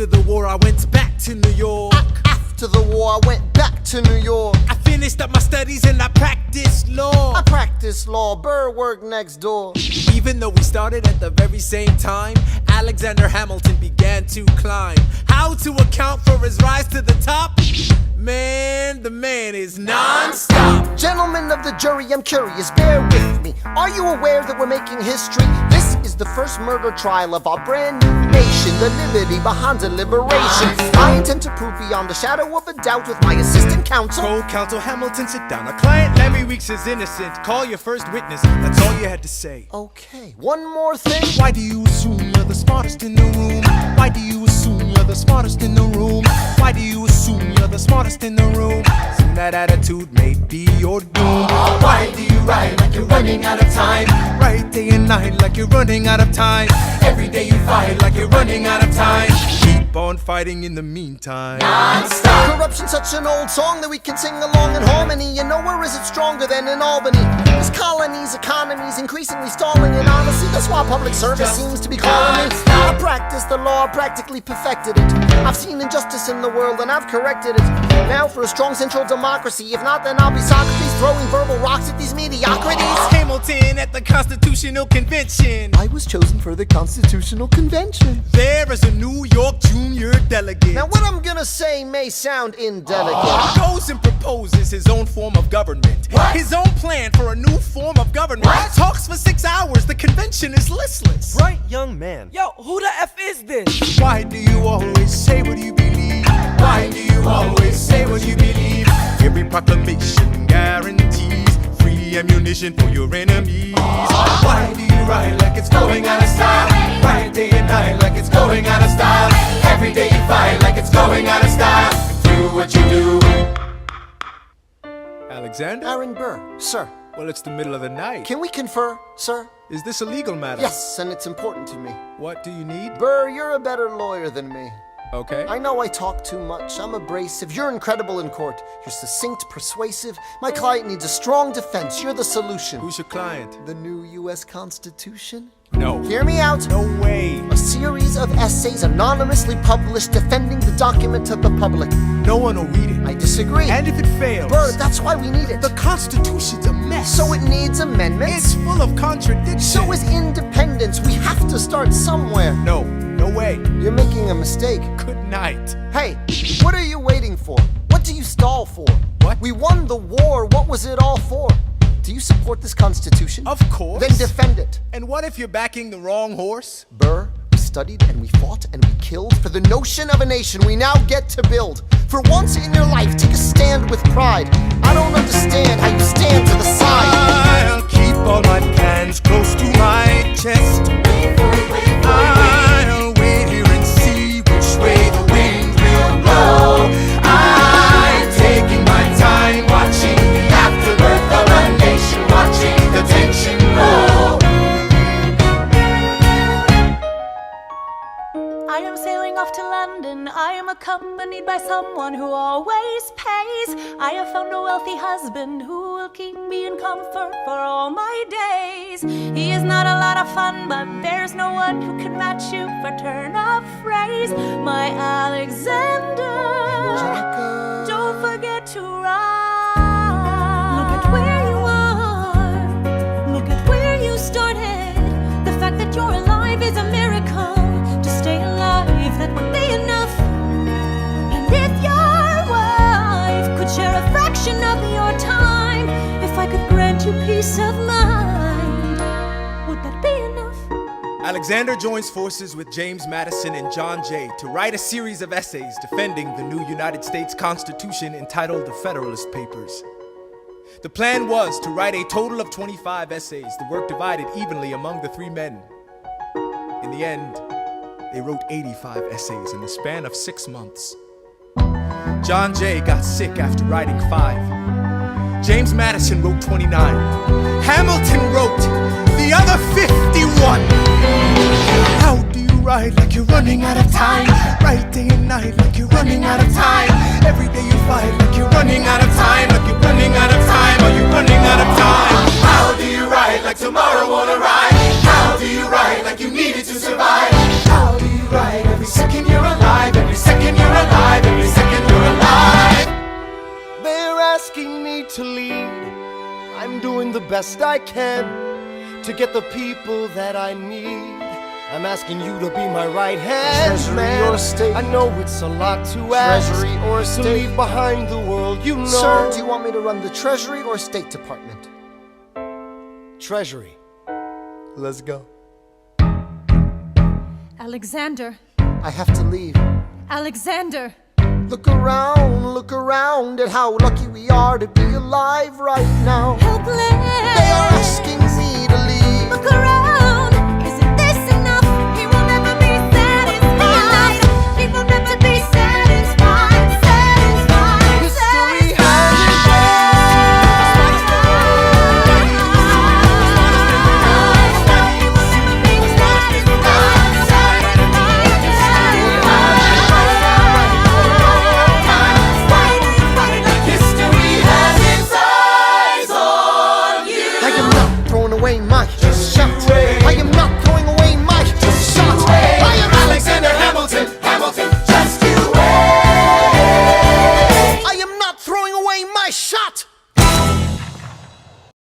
After the war I went back to New York. After the war I went back to New York. I finished up my studies and I practiced law. I practiced law, Burr worked next door. Even though we started at the very same time, Alexander Hamilton began to climb. How to account for his rise to the top? Man, the man is non-stop. Gentlemen of the jury, I'm curious, bear with me. Are you aware that we're making history? This is the first murder trial of our brand new nation, the liberty behind the liberation. I intend to prove beyond the shadow of a doubt with my assistant counsel. Co-counsel Hamilton, sit down. Our client Larry Weeks is innocent. Call your first witness. That's all you had to say. Okay, one more thing. Why do you assume you're the smartest in the room? Why do you assume you're the smartest in the room? Why do you assume you're the smartest in the room? Soon that attitude may be your doom. Why do you write like you're running out of time? Write day and night like you're running out of time. Every day you fight like you're running out of time. Keep on fighting in the meantime. Non-stop. Corruption's such an old song that we can sing along in harmony. You know, where is it stronger than in Albany? This colony's economy's increasingly stalling, and honestly, that's why public service seems to be calling me. I practiced the law, practically perfected it. I've seen injustice in the world and I've corrected it. Now for a strong central democracy. If not, then I'll be Socrates throwing verbal rocks at these mediocrities. Hamilton at the Constitutional Convention. I was chosen for the Constitutional Convention. There is a New York junior delegate. Now what I'm gonna say may sound indelicate. Goes and proposes his own form of government. What? His own plan for a new form of government. What? Talks for 6 hours, the convention is listless. Bright young man. Yo, who the F is this? Why do you always say what you believe? Why do you always say what you believe? Every proclamation guarantees free ammunition for your enemies. Why do you write like it's going out of style? Write day and night like it's going out of style. Every day you fight like it's going out of style. Do what you do. Alexander? Aaron Burr, sir. Well, it's the middle of the night. Can we confer, sir? Is this a legal matter? Yes, and it's important to me. What do you need? Burr, you're a better lawyer than me. Okay. I know I talk too much. I'm abrasive. You're incredible in court. You're succinct, persuasive. My client needs a strong defense. You're the solution. Who's your client? The new U.S. Constitution? No. Hear me out. No way. A series of essays anonymously published defending the document to the public. No one will read it. I disagree. And if it fails? Burr, that's why we need it. The Constitution's a mess. So it needs amendments. It's full of contradictions. So is independence. We have to start somewhere. No. No way. You're making a mistake. Good night. Hey, what are you waiting for? What do you stall for? What? We won the war. What was it all for? Do you support this Constitution? Of course. Then defend it. And what if you're backing the wrong horse? Burr, we studied and we fought and we killed for the notion of a nation we now get to build. For once in your life, take a stand with pride. I don't understand how you stand to the side. I'll keep all my plans close to my chest. I'll wait here and see which way the wind will blow. I'm taking my time watching the afterbirth of a nation, watching the tension grow. I am sailing off to London. I am accompanied by someone who always pays. I have found a wealthy husband who will keep me in comfort for all my days. He is not a lot of fun, but there's no one who can match you for turn of phrase. My Alexander, don't forget to ride. Look at where you are. Look at where you started. The fact that you're alive is a miracle. To stay alive, that would be enough. And if your wife could share a fraction of your time, if I could grant you peace of mind, would that be enough? Alexander joins forces with James Madison and John Jay to write a series of essays defending the new United States Constitution entitled the Federalist Papers. The plan was to write a total of 25 essays, the work divided evenly among the three men. In the end, they wrote 85 essays in the span of 6 months. John Jay got sick after writing 5. James Madison wrote 29. Hamilton wrote the other 51. How do you write like you're running out of time? Write day and night like you're running out of time. Every day you fight like you're running out of time. Like you're running out of time. Are you running out of time? How do you write like tomorrow won't arrive? How do you write like you needed to survive? How do you write every second you're alive? best I can to get the people that I need. I'm asking you to be my right hand, Treasury man. or state? I know it's a lot to ask. Treasury or to state? leave behind the world, you know. Sir, do you want me to run the Treasury or State Department? Treasury. Let's go. Alexander, I have to leave. Alexander. Look around at how lucky we are to be alive right now. Helpless. They are asking me to leave. Look around. Isn't this enough? He will never be satisfied. He will never be satisfied. Satisfied. History I am not throwing away my shot. I am